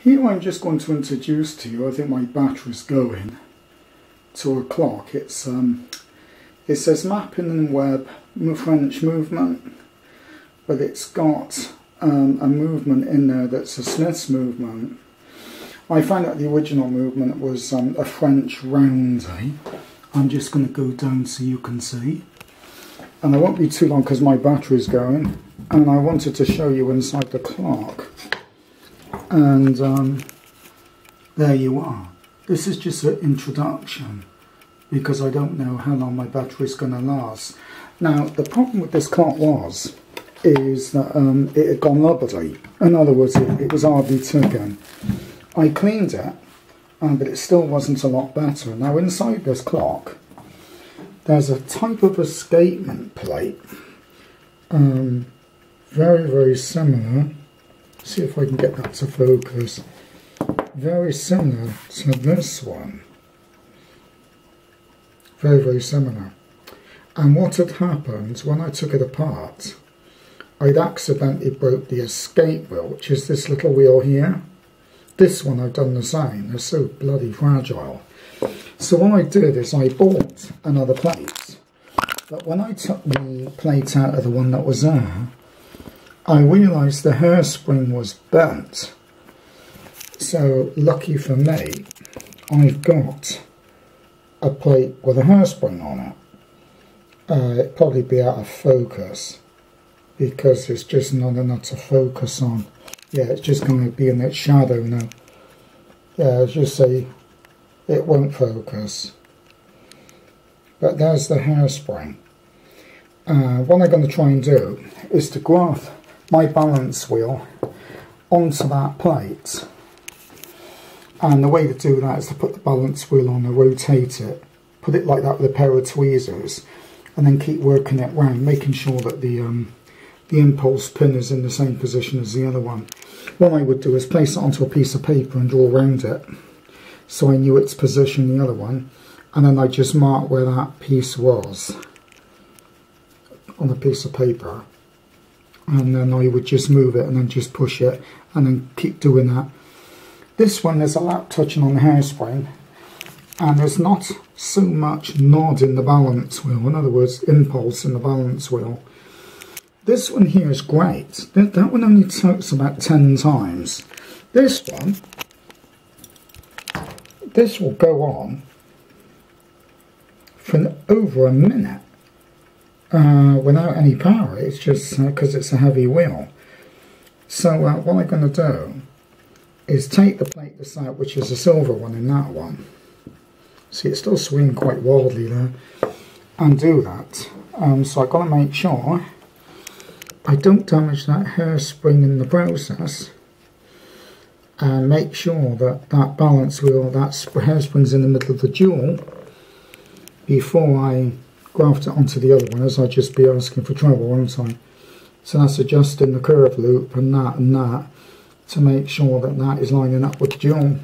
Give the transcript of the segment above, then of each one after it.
Here I'm just going to introduce to you, I think my battery's going, to a clock. It says mappin and webb French movement, but it's got a movement in there that's a Smith's movement. I found out the original movement was a French roundie. I'm just going to go down so you can see. And I won't be too long because my battery's going. And I wanted to show you inside the clock. And there you are. This is just an introduction because I don't know how long my battery's going to last. Now, the problem with this clock is that it had gone lubberly. In other words, it was hardly ticking. I cleaned it, but it still wasn't a lot better. Now, inside this clock, there's a type of escapement plate, very, very similar. See if I can get that to focus. Very similar to this one. Very, very similar. And what had happened when I took it apart, I'd accidentally broke the escape wheel, which is this little wheel here. This one I've done the same. They're so bloody fragile. So what I did is I bought another plate. But when I took the plate out of the one that was there, I realised the hairspring was bent. So lucky for me, I've got a plate with a hairspring on it. It'd probably be out of focus because it's just not enough to focus on. Yeah, it's just going to be in its shadow now. Yeah, as you see, it won't focus. But there's the hairspring. What I'm going to try and do is to graft my balance wheel onto that plate. And the way to do that is to put the balance wheel on and rotate it. Put it like that with a pair of tweezers. And then keep working it round, making sure that the impulse pin is in the same position as the other one. What I would do is place it onto a piece of paper and draw around it, so I knew its position, the other one, and then I just mark where that piece was on a piece of paper, and then I would just move it and then just push it and then keep doing that. This one, there's a lap touching on the hairspring, and there's not so much nod in the balance wheel, in other words, impulse in the balance wheel. This one here is great. That one only takes about 10 times. This one, this will go on for over a minute without any power. It's just because it's a heavy wheel. So what I'm going to do is take the plate this out, which is a silver one in that one. See, it's still swinging quite wildly there. And do that. So I've got to make sure I don't damage that hairspring in the process, and make sure that that balance wheel, that hairspring's in the middle of the jewel before I graft it onto the other one, as I'd just be asking for trouble, won't I? So that's adjusting the curve loop and that to make sure that that is lining up with the jewel.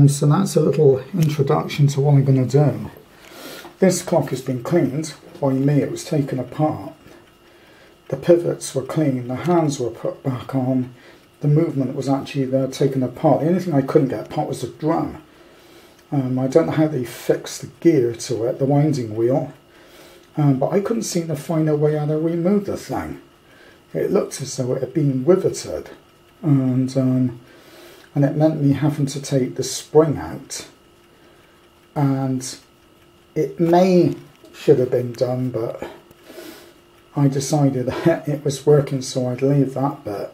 So that's a little introduction to what I'm going to do. This clock has been cleaned by me. It was taken apart. The pivots were clean, the hands were put back on, the movement was actually there taken apart. The only thing I couldn't get apart was the drum. I don't know how they fixed the gear to it, the winding wheel, but I couldn't seem to find a way how to remove the thing. It looked as though it had been riveted, and it meant me having to take the spring out, and it should have been done, but I decided that it was working, so I'd leave that bit.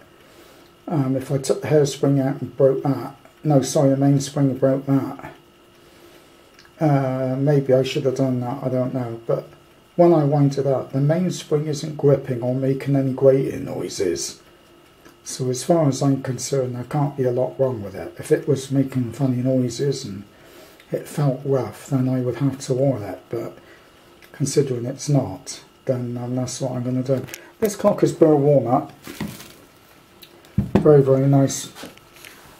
If I took the hairspring out and broke that, no, sorry, the mainspring and broke that, maybe I should have done that, I don't know. But when I wind it up, the mainspring isn't gripping or making any grating noises. So as far as I'm concerned, there can't be a lot wrong with it. If it was making funny noises and it felt rough, then I would have to oil it. But considering it's not, then that's what I'm going to do. This clock is Burr walnut. Very, very nice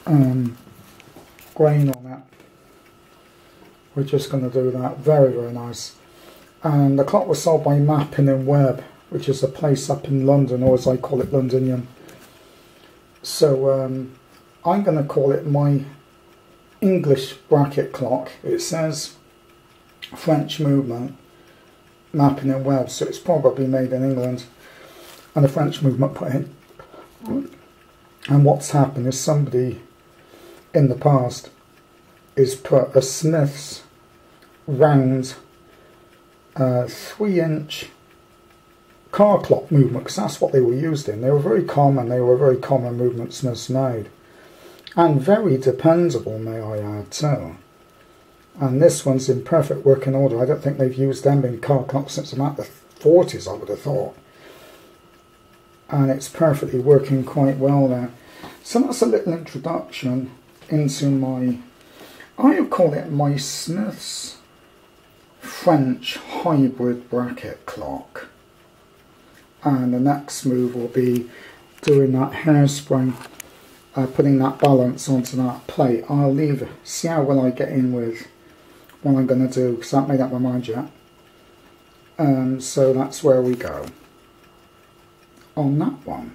grain on it. We're just going to do that. Very, very nice. And the clock was sold by Mappin and Webb, which is a place up in London, or as I call it, Londonian. So I'm going to call it my English bracket clock. It says French movement, mapping in webb, so it's probably made in England and a French movement put in. And what's happened is somebody in the past is put a Smith's round 3-inch car clock movement, because that's what they were used in. They were very common, movements Smiths made. And very dependable, may I add, too. And this one's in perfect working order. I don't think they've used them in car clocks since about the 40s, I would have thought. And it's perfectly working quite well there. So that's a little introduction into my, I would call it my Smith's French hybrid bracket clock. And the next move will be doing that hairspring, putting that balance onto that plate. I'll leave, see how well I get in with what I'm going to do, because I haven't made up my mind yet. So that's where we go on that one.